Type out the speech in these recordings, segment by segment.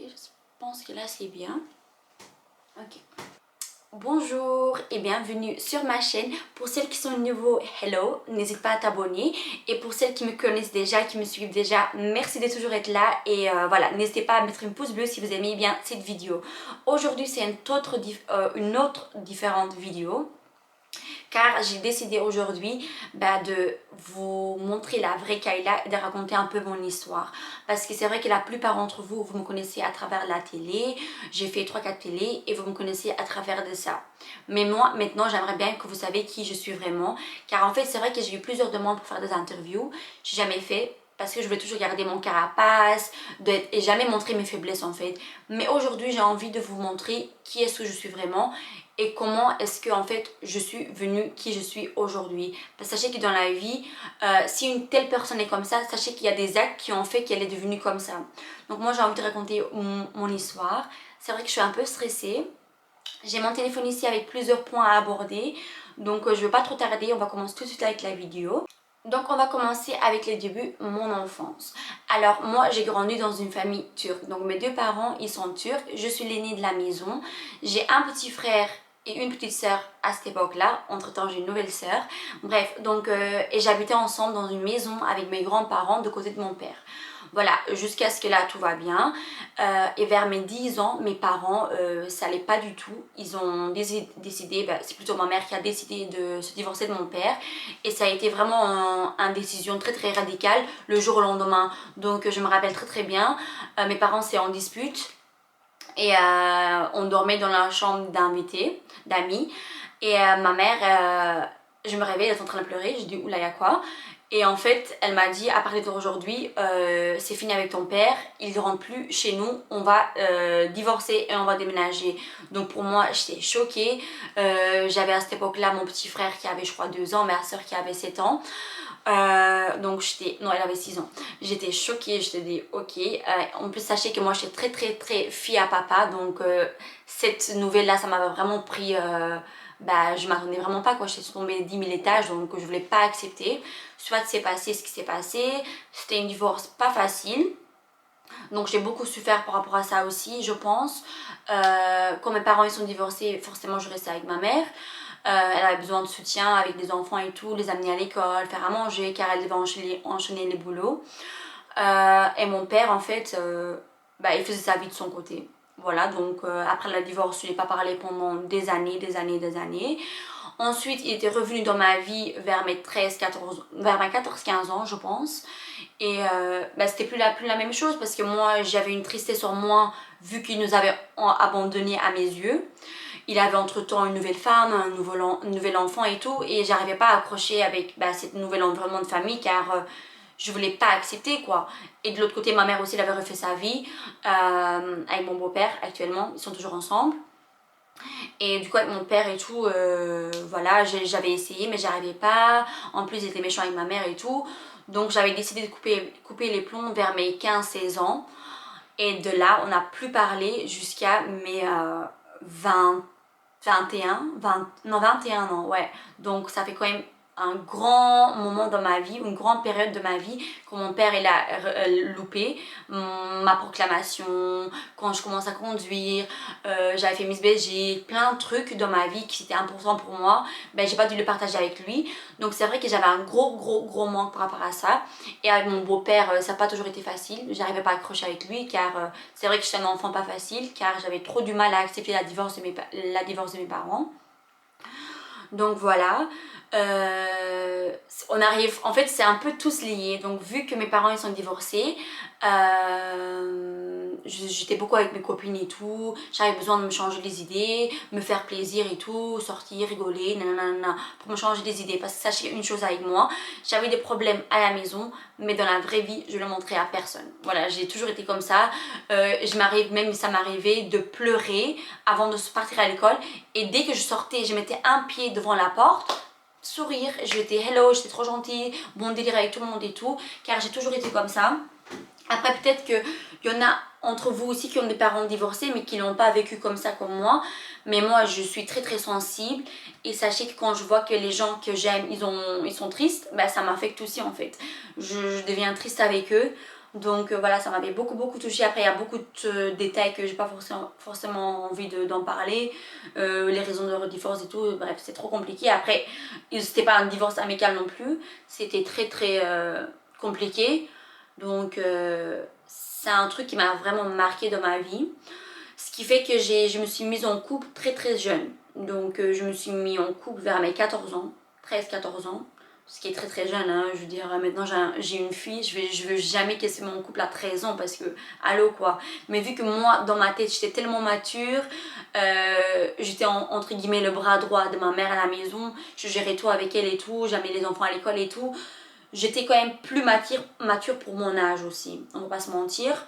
je pense que là c'est bien. Ok. Bonjour et bienvenue sur ma chaîne. Pour celles qui sont nouveaux, hello, n'hésite pas à t'abonner. Et pour celles qui me connaissent déjà, qui me suivent déjà, merci de toujours être là. Et voilà, n'hésitez pas à mettre un pouce bleu si vous aimez bien cette vidéo. Aujourd'hui c'est une autre différente vidéo. Car j'ai décidé aujourd'hui de vous montrer la vraie Kayla et de raconter un peu mon histoire. Parce que c'est vrai que la plupart d'entre vous, vous me connaissez à travers la télé. J'ai fait 3-4 télés et vous me connaissez à travers de ça. Mais moi, maintenant, j'aimerais bien que vous sachiez qui je suis vraiment. Car en fait, c'est vrai que j'ai eu plusieurs demandes pour faire des interviews. J'ai jamais fait parce que je voulais toujours garder mon carapace et jamais montrer mes faiblesses en fait. Mais aujourd'hui, j'ai envie de vous montrer qui est-ce que je suis vraiment et comment est-ce que en fait je suis venue qui je suis aujourd'hui. Parce que sachez que dans la vie, si une telle personne est comme ça, sachez qu'il y a des actes qui ont fait qu'elle est devenue comme ça. Donc moi j'ai envie de raconter mon histoire. C'est vrai que je suis un peu stressée. J'ai mon téléphone ici avec plusieurs points à aborder. Donc je ne veux pas trop tarder, on va commencer tout de suite avec la vidéo. Donc on va commencer avec les débuts, mon enfance. Alors moi j'ai grandi dans une famille turque. Donc mes deux parents ils sont turcs. Je suis l'aînée de la maison. J'ai un petit frère et une petite sœur à cette époque-là. Entre temps j'ai une nouvelle sœur. Bref, donc et j'habitais ensemble dans une maison avec mes grands-parents de côté de mon père. Voilà, jusqu'à ce que là tout va bien. Et vers mes 10 ans, mes parents, ça allait pas du tout. Ils ont décidé, c'est plutôt ma mère qui a décidé de se divorcer de mon père. Et ça a été vraiment une décision très très radicale le jour au lendemain. Donc je me rappelle très très bien. Mes parents c'est en dispute. Et on dormait dans la chambre d'amis. Et ma mère, je me réveille, elle est en train de pleurer. Je dis oula, il y a quoi? Et en fait, elle m'a dit à partir d'aujourd'hui, c'est fini avec ton père, il ne rentre plus chez nous, on va divorcer et on va déménager. Donc pour moi, j'étais choquée. J'avais à cette époque-là mon petit frère qui avait, je crois, 2 ans, ma soeur qui avait 7 ans. Donc j'étais, non elle avait 6 ans, j'étais choquée, je te dis ok. En plus sachez que moi j'étais très très très fille à papa, donc cette nouvelle là ça m'avait vraiment pris, je m'attendais vraiment pas quoi, j'étais tombée 10 000 étages, donc je voulais pas accepter. Soit c'est passé ce qui s'est passé, c'était une divorce pas facile. Donc j'ai beaucoup souffert par rapport à ça aussi, je pense. Quand mes parents ils sont divorcés, forcément je restais avec ma mère. Elle avait besoin de soutien avec des enfants et tout, les amener à l'école, faire à manger car elle devait enchaîner les boulots. Et mon père en fait, il faisait sa vie de son côté. Voilà, donc après le divorce, je n'ai pas parlé pendant des années. Ensuite, il était revenu dans ma vie vers mes 14-15 ans, je pense. Et c'était plus la même chose parce que moi, j'avais une tristesse sur moi vu qu'il nous avait abandonnés à mes yeux. Il avait entre-temps une nouvelle femme, un nouvel enfant et tout. Et j'arrivais pas à accrocher avec cet nouvel environnement de famille car je voulais pas accepter quoi. Et de l'autre côté, ma mère aussi, elle avait refait sa vie avec mon beau-père actuellement. Ils sont toujours ensemble. Et du coup avec mon père et tout, voilà, j'avais essayé mais j'arrivais pas. En plus il était méchant avec ma mère et tout. Donc j'avais décidé de couper les plombs vers mes 15-16 ans. Et de là on n'a plus parlé jusqu'à mes 21 ans, ouais. Donc ça fait quand même un grand moment dans ma vie, une grande période de ma vie quand mon père il a loupé ma proclamation, quand je commence à conduire, j'avais fait Miss Belgique, plein de trucs dans ma vie qui étaient importants pour moi, j'ai pas dû le partager avec lui. Donc c'est vrai que j'avais un gros manque par rapport à ça. Et avec mon beau-père, ça n'a pas toujours été facile, j'arrivais pas à accrocher avec lui car c'est vrai que j'étais un enfant pas facile car j'avais trop du mal à accepter la divorce de mes parents. Donc voilà, on arrive, en fait c'est un peu tous liés. Donc vu que mes parents ils sont divorcés, j'étais beaucoup avec mes copines et tout, j'avais besoin de me changer les idées, me faire plaisir et tout, sortir, rigoler, nanana, pour me changer les idées. Parce que sachez une chose avec moi, j'avais des problèmes à la maison, mais dans la vraie vie je le montrais à personne. Voilà, j'ai toujours été comme ça. Ça m'arrivait de pleurer avant de partir à l'école, et dès que je sortais, je mettais un pied devant la porte, sourire, j'étais hello, j'étais trop gentille, bon délire avec tout le monde et tout, car j'ai toujours été comme ça. Après peut-être qu'il y en a entre vous aussi qui ont des parents divorcés mais qui n'ont pas vécu comme ça comme moi. Mais moi je suis très très sensible, et sachez que quand je vois que les gens que j'aime ils sont tristes, ça m'affecte aussi en fait. Je deviens triste avec eux. Donc voilà, ça m'avait beaucoup touchée. Après, il y a beaucoup de détails que j'ai pas forcément envie d'en parler. Les raisons de divorce et tout, bref, c'est trop compliqué. Après, c'était pas un divorce amical non plus. C'était très compliqué. Donc c'est un truc qui m'a vraiment marqué dans ma vie. Ce qui fait que je me suis mise en couple très jeune. Donc je me suis mise en couple vers mes 14 ans, 13-14 ans. Ce qui est très jeune, hein. Je veux dire, maintenant j'ai une fille, je veux jamais casser mon couple à 13 ans parce que, allô quoi. Mais vu que moi, dans ma tête, j'étais tellement mature, j'étais entre guillemets le bras droit de ma mère à la maison, je gérais tout avec elle et tout, j'amenais les enfants à l'école et tout. J'étais quand même plus mature pour mon âge aussi, on va pas se mentir.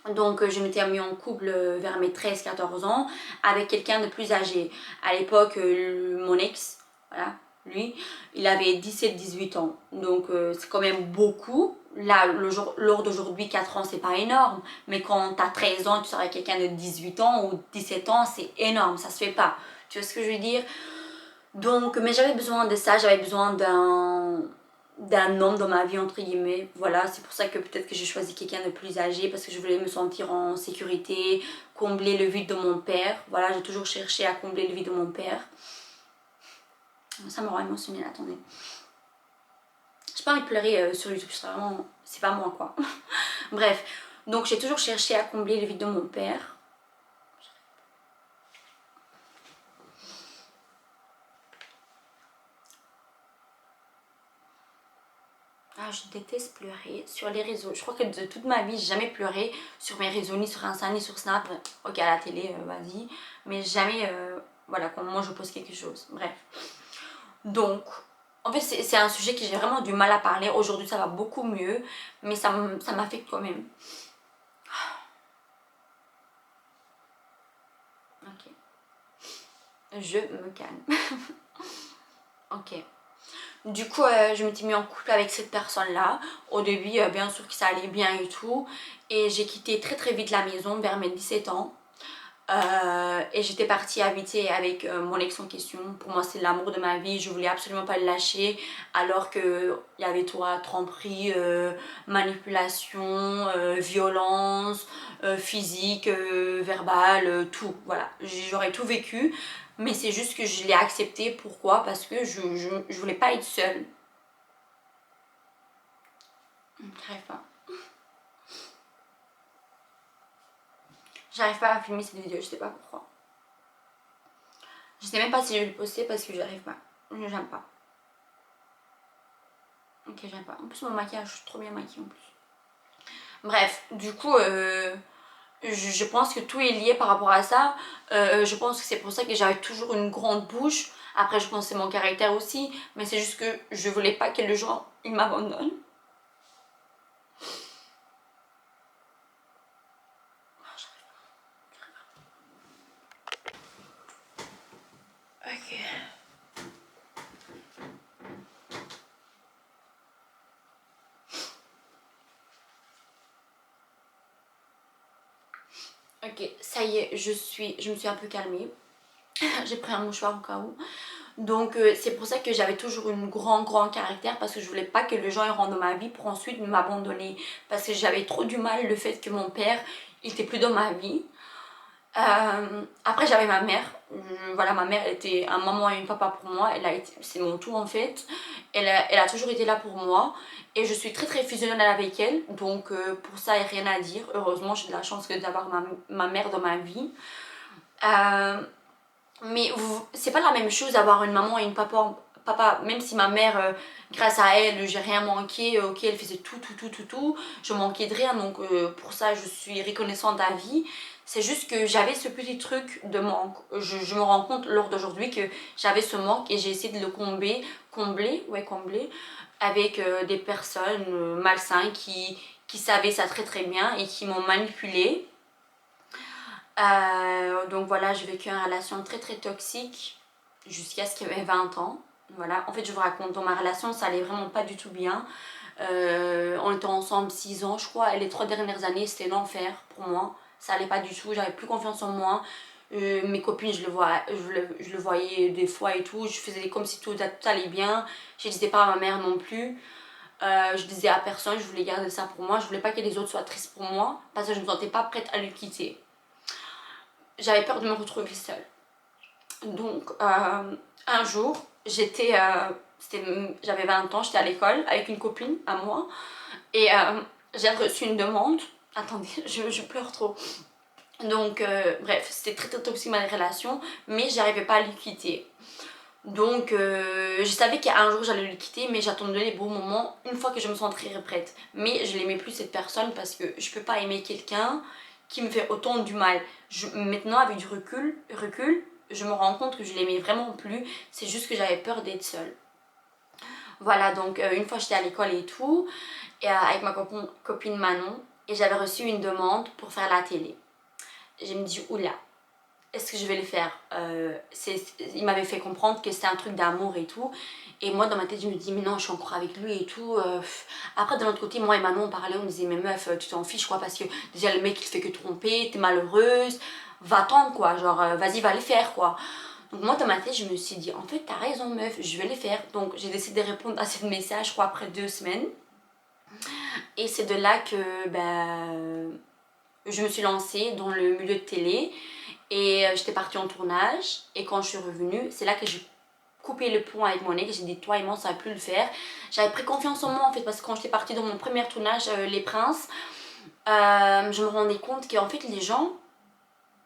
Donc je m'étais mis en couple vers mes 13-14 ans avec quelqu'un de plus âgé. À l'époque, mon ex, voilà, lui, il avait 17-18 ans. Donc c'est quand même beaucoup. Là, lors d'aujourd'hui, 4 ans, c'est pas énorme. Mais quand t'as 13 ans, tu seras avec quelqu'un de 18 ans ou 17 ans, c'est énorme, ça se fait pas. Tu vois ce que je veux dire? Donc, mais j'avais besoin de ça, j'avais besoin d'un homme dans ma vie entre guillemets. Voilà, c'est pour ça que peut-être que j'ai choisi quelqu'un de plus âgé parce que je voulais me sentir en sécurité, combler le vide de mon père. Voilà, j'ai toujours cherché à combler le vide de mon père. Ça me rend émotionnelle, attendez. J'ai pas envie de pleurer sur YouTube, c'est pas moi quoi. Bref, donc j'ai toujours cherché à combler le vide de mon père. Ah, je déteste pleurer sur les réseaux. Je crois que de toute ma vie, j'ai jamais pleuré sur mes réseaux, ni sur Insta, ni sur Snap. Ok, à la télé, vas-y. Mais jamais, voilà, quand moi je pose quelque chose. Bref. Donc, en fait, c'est un sujet que j'ai vraiment du mal à parler. Aujourd'hui, ça va beaucoup mieux. Mais ça m'affecte quand même. Ok. Je me calme. Ok. Du coup, je m'étais mis en couple avec cette personne-là. Au début, bien sûr que ça allait bien et tout. Et j'ai quitté très vite la maison vers mes 17 ans. Et j'étais partie habiter avec mon ex en question. Pour moi, c'est l'amour de ma vie. Je voulais absolument pas le lâcher. Alors qu'il y avait toi, tromperie, manipulation, violence, physique, verbale, tout. Voilà, j'aurais tout vécu. Mais c'est juste que je l'ai accepté. Pourquoi? Parce que je voulais pas être seule. J'arrive pas. J'arrive pas à filmer cette vidéo, je sais pas pourquoi. Je sais même pas si je vais le poster parce que j'arrive pas. J'aime pas. Ok, j'aime pas. En plus, mon maquillage, je suis trop bien maquillée en plus. Bref, du coup, je pense que tout est lié par rapport à ça. Je pense que c'est pour ça que j'avais toujours une grande bouche. Après, je pense que c'est mon caractère aussi. Mais c'est juste que je voulais pas que les gens ils m'abandonnent. Ok. Ok, ça y est, je me suis un peu calmée. J'ai pris un mouchoir au cas où. Donc c'est pour ça que j'avais toujours une grand caractère parce que je voulais pas que les gens ils rentrent dans ma vie pour ensuite m'abandonner. Parce que j'avais trop du mal le fait que mon père il était plus dans ma vie. Après j'avais ma mère. Voilà, ma mère elle était un maman et une papa pour moi. C'est mon tout en fait. Elle a toujours été là pour moi. Et je suis très fusionnelle avec elle. Donc pour ça il n'y a rien à dire. Heureusement j'ai de la chance d'avoir ma mère dans ma vie. Mais c'est pas la même chose d'avoir une maman et une papa, même si ma mère, grâce à elle, j'ai rien manqué, ok, elle faisait tout, je manquais de rien, donc pour ça je suis reconnaissante à vie. C'est juste que j'avais ce petit truc de manque. Je me rends compte lors d'aujourd'hui que j'avais ce manque et j'ai essayé de le combler avec des personnes malsaines qui savaient ça très bien et qui m'ont manipulée. Donc voilà, j'ai vécu une relation très toxique jusqu'à ce qu'il y ait 20 ans. Voilà, en fait je vous raconte, dans ma relation ça allait vraiment pas du tout bien. On était ensemble 6 ans je crois et les 3 dernières années c'était l'enfer pour moi. Ça allait pas du tout, j'avais plus confiance en moi. Mes copines je le voyais des fois et tout, je faisais comme si tout allait bien. Je disais pas à ma mère non plus. Je disais à personne, je voulais garder ça pour moi. Je voulais pas que les autres soient tristes pour moi parce que je ne me sentais pas prête à le quitter. J'avais peur de me retrouver seule. Donc un jour, j'avais 20 ans, j'étais à l'école avec une copine à moi et j'ai reçu une demande. Attendez, je pleure trop. Donc bref, c'était très très toxique ma relation, mais j'arrivais pas à le quitter. Donc je savais qu'un jour j'allais le quitter, mais j'attendais les bons moments une fois que je me sentirais prête. Mais je l'aimais plus cette personne parce que je peux pas aimer quelqu'un qui me fait autant du mal. Maintenant avec du recul, je me rends compte que je l'aimais vraiment plus, c'est juste que j'avais peur d'être seule. Voilà, donc une fois j'étais à l'école et tout, et, avec ma copine Manon, et j'avais reçu une demande pour faire la télé. Je me dis, oula, est-ce que je vais le faire? Il m'avait fait comprendre que c'était un truc d'amour et tout. Et moi, dans ma tête, je me dis, mais non, je suis encore avec lui et tout. Après, de l'autre côté, moi et Manon, on parlait, on disait, mais meuf, tu t'en fiches quoi, parce que déjà, le mec, il te fait que tromper, t'es malheureuse, va-t'en quoi, genre, vas-y, va le faire quoi. Donc, moi, dans ma tête, je me suis dit, en fait, t'as raison, meuf, je vais le faire. Donc, j'ai décidé de répondre à ce message, je crois, après 2 semaines. Et c'est de là que, je me suis lancée dans le milieu de télé. Et j'étais partie en tournage. Et quand je suis revenue, c'est là que j'ai coupé le pont avec mon ex. J'ai dit, toi et moi, ça va plus le faire. J'avais pris confiance en moi en fait. Parce que quand j'étais partie dans mon premier tournage, Les Princes, je me rendais compte qu'en fait, les gens.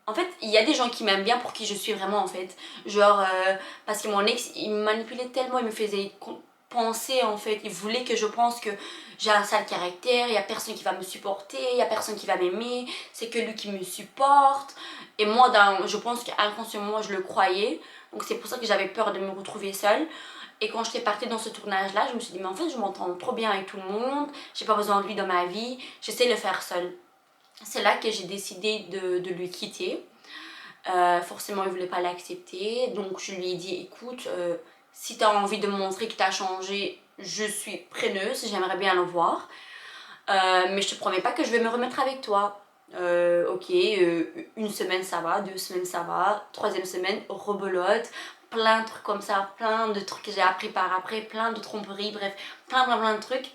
En fait, il y a des gens qui m'aiment bien pour qui je suis vraiment en fait. Genre, parce que mon ex, il me manipulait tellement, il me faisait penser en fait. Il voulait que je pense que j'ai un sale caractère, il n'y a personne qui va me supporter, il n'y a personne qui va m'aimer, c'est que lui qui me supporte. Et moi, je pense qu'inconsciemment, je le croyais. Donc c'est pour ça que j'avais peur de me retrouver seule. Et quand j'étais partie dans ce tournage-là, je me suis dit, mais en fait, je m'entends trop bien avec tout le monde, j'ai pas besoin de lui dans ma vie, j'essaie de le faire seule. C'est là que j'ai décidé de lui quitter. Forcément, il ne voulait pas l'accepter. Donc, je lui ai dit, écoute, si tu as envie de me montrer que tu as changé, je suis preneuse, j'aimerais bien le voir. Mais je te promets pas que je vais me remettre avec toi. Ok, une semaine ça va, 2 semaines ça va, troisième semaine, rebelote, plein de trucs comme ça, plein de trucs que j'ai appris par après, plein de tromperies, bref, plein de trucs.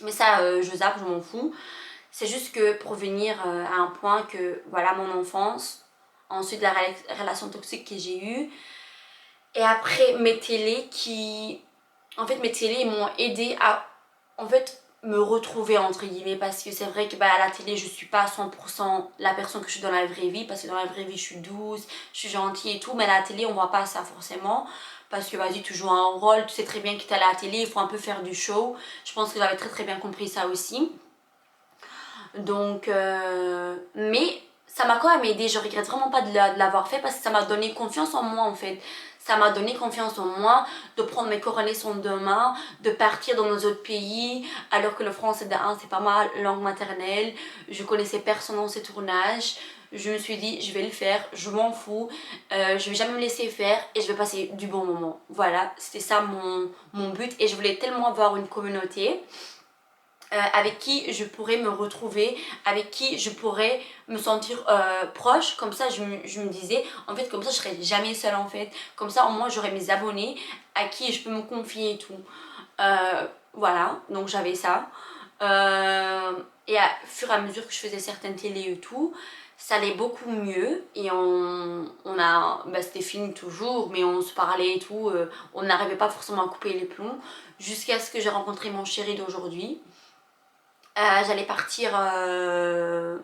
Mais ça, je zappe, je m'en fous. C'est juste que pour venir à un point que, voilà, mon enfance, ensuite la relation toxique que j'ai eue, et après mes télés qui... En fait, mes télés m'ont aidé à, en fait, me retrouver, entre guillemets, parce que c'est vrai que à la télé, je suis pas à 100% la personne que je suis dans la vraie vie, parce que dans la vraie vie, je suis douce, je suis gentille et tout, mais à la télé, on voit pas ça forcément. Parce que vas-y, tu joues un rôle, tu sais très bien que t'es à la télé, il faut un peu faire du show. Je pense que j'avais très très bien compris ça aussi. Donc, mais ça m'a quand même aidé. Je regrette vraiment pas de l'avoir fait parce que ça m'a donné confiance en moi en fait. Ça m'a donné confiance en moi de prendre mes correlations de main, de partir dans nos autres pays, alors que le français de 1 c'est pas ma langue maternelle. Je connaissais personne dans ces tournages. Je me suis dit, je vais le faire, je m'en fous, je vais jamais me laisser faire et je vais passer du bon moment. Voilà, c'était ça mon but et je voulais tellement avoir une communauté. Avec qui je pourrais me retrouver, avec qui je pourrais me sentir proche. Comme ça, je me disais, en fait, comme ça, je serais jamais seule, en fait. Comme ça, au moins, j'aurais mes abonnés à qui je peux me confier et tout. Voilà, donc j'avais ça. Et à fur et à mesure que je faisais certaines télés et tout, ça allait beaucoup mieux. Et c'était fini toujours, mais on se parlait et tout. On n'arrivait pas forcément à couper les plombs. Jusqu'à ce que j'ai rencontré mon chéri d'aujourd'hui. J'allais partir dans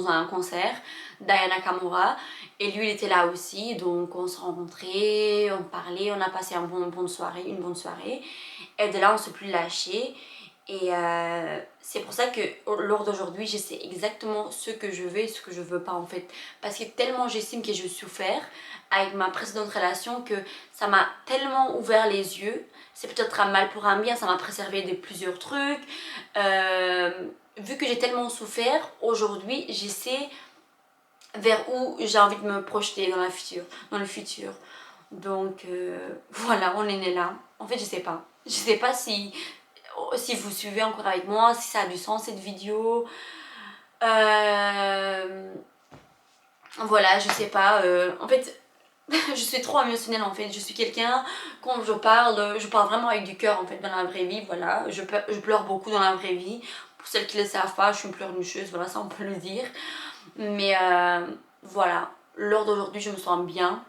un concert d'Aya Nakamura et lui il était là aussi, donc on se rencontrait, on parlait, on a passé une bonne soirée et de là on s'est plus lâché et c'est pour ça que lors d'aujourd'hui je sais exactement ce que je veux et ce que je veux pas en fait, parce que tellement j'estime que j'ai souffert avec ma précédente relation que ça m'a tellement ouvert les yeux. C'est peut-être un mal pour un bien, ça m'a préservé de plusieurs trucs. Vu que j'ai tellement souffert, aujourd'hui, j'essaie vers où j'ai envie de me projeter dans le futur. Donc voilà, on est né là. En fait, je sais pas. Je sais pas si vous suivez encore avec moi, si ça a du sens cette vidéo. Voilà, je sais pas. En fait, je suis trop émotionnelle en fait. Je suis quelqu'un, quand je parle vraiment avec du cœur en fait dans la vraie vie, voilà. Je pleure beaucoup dans la vraie vie. Pour celles qui ne le savent pas, je suis une pleurnicheuse, voilà, ça on peut le dire. Mais voilà, lors d'aujourd'hui, je me sens bien.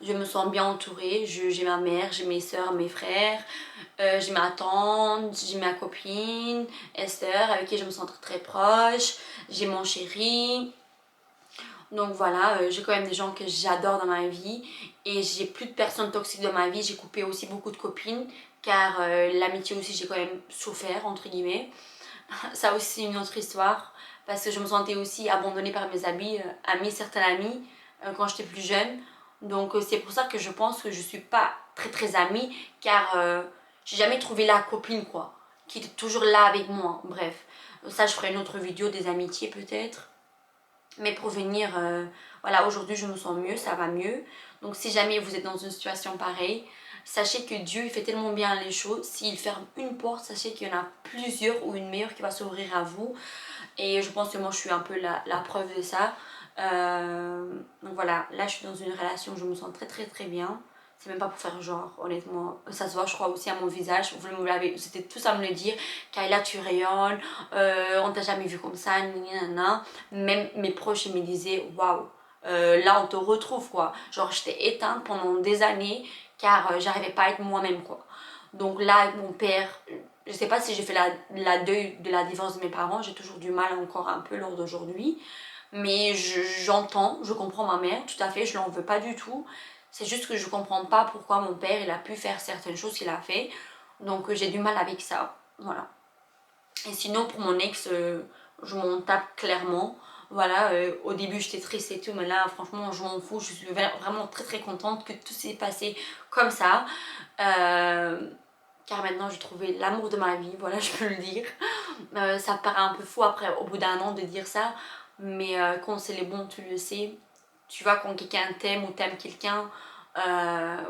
Je me sens bien entourée. J'ai ma mère, j'ai mes soeurs, mes frères, j'ai ma tante, j'ai ma copine, Esther, avec qui je me sens très proche. J'ai mon chéri. Donc voilà, j'ai quand même des gens que j'adore dans ma vie et j'ai plus de personnes toxiques dans ma vie. J'ai coupé aussi beaucoup de copines car l'amitié aussi j'ai quand même souffert entre guillemets. Ça aussi c'est une autre histoire parce que je me sentais aussi abandonnée par mes amis, certains amis quand j'étais plus jeune. Donc c'est pour ça que je pense que je suis pas très amie car j'ai jamais trouvé la copine quoi, qui était toujours là avec moi. Bref, ça je ferai une autre vidéo des amitiés peut-être. Mais pour venir, voilà, aujourd'hui je me sens mieux, ça va mieux. Donc si jamais vous êtes dans une situation pareille, sachez que Dieu il fait tellement bien les choses. S'il ferme une porte, sachez qu'il y en a plusieurs ou une meilleure qui va s'ouvrir à vous. Et je pense que moi je suis un peu la preuve de ça. Donc voilà, là je suis dans une relation où je me sens très bien. C'est même pas pour faire genre, honnêtement. Ça se voit, je crois, aussi à mon visage. Vous l'avez, c'était tous à me le dire. Kayla, tu rayonnes, on t'a jamais vu comme ça, nanana. Même mes proches ils me disaient, waouh, là on te retrouve quoi. Genre, j'étais éteinte pendant des années car j'arrivais pas à être moi-même quoi. Donc là, avec mon père, je sais pas si j'ai fait la deuil de la divorce de mes parents, j'ai toujours du mal encore un peu lors d'aujourd'hui. Mais j'entends, je comprends ma mère, tout à fait, je l'en veux pas du tout. C'est juste que je comprends pas pourquoi mon père il a pu faire certaines choses qu'il a fait. Donc j'ai du mal avec ça. Voilà. Et sinon pour mon ex, je m'en tape clairement. Voilà, au début j'étais triste et tout, mais là franchement je m'en fous. Je suis vraiment très contente que tout s'est passé comme ça. Car maintenant j'ai trouvé l'amour de ma vie, voilà, je peux le dire. Ça paraît un peu fou après, au bout d'un an de dire ça, mais quand c'est les bons, tu le sais. Tu vois, quand quelqu'un t'aime ou t'aimes quelqu'un,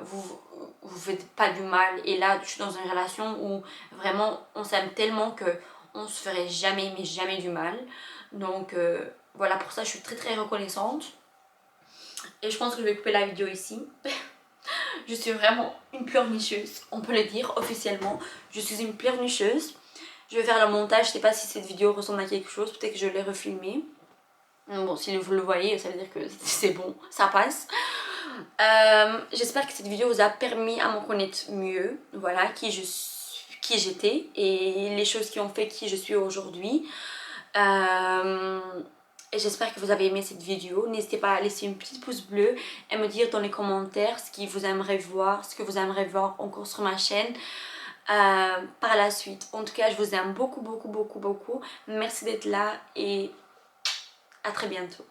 vous faites pas du mal. Et là, je suis dans une relation où vraiment on s'aime tellement que on se ferait jamais, mais jamais du mal. Donc voilà, pour ça je suis très reconnaissante. Et je pense que je vais couper la vidéo ici. Je suis vraiment une pleurnicheuse, on peut le dire officiellement. Je suis une pleurnicheuse. Je vais faire le montage, je sais pas si cette vidéo ressemble à quelque chose, peut-être que je l'ai refilmée. Bon, si vous le voyez, ça veut dire que c'est bon, ça passe. J'espère que cette vidéo vous a permis à me connaître mieux, voilà, qui j'étais et les choses qui ont fait qui je suis aujourd'hui. Et j'espère que vous avez aimé cette vidéo. N'hésitez pas à laisser une petite pouce bleu et me dire dans les commentaires ce que vous aimeriez voir, encore sur ma chaîne. Par la suite. En tout cas, je vous aime beaucoup. Merci d'être là et à très bientôt.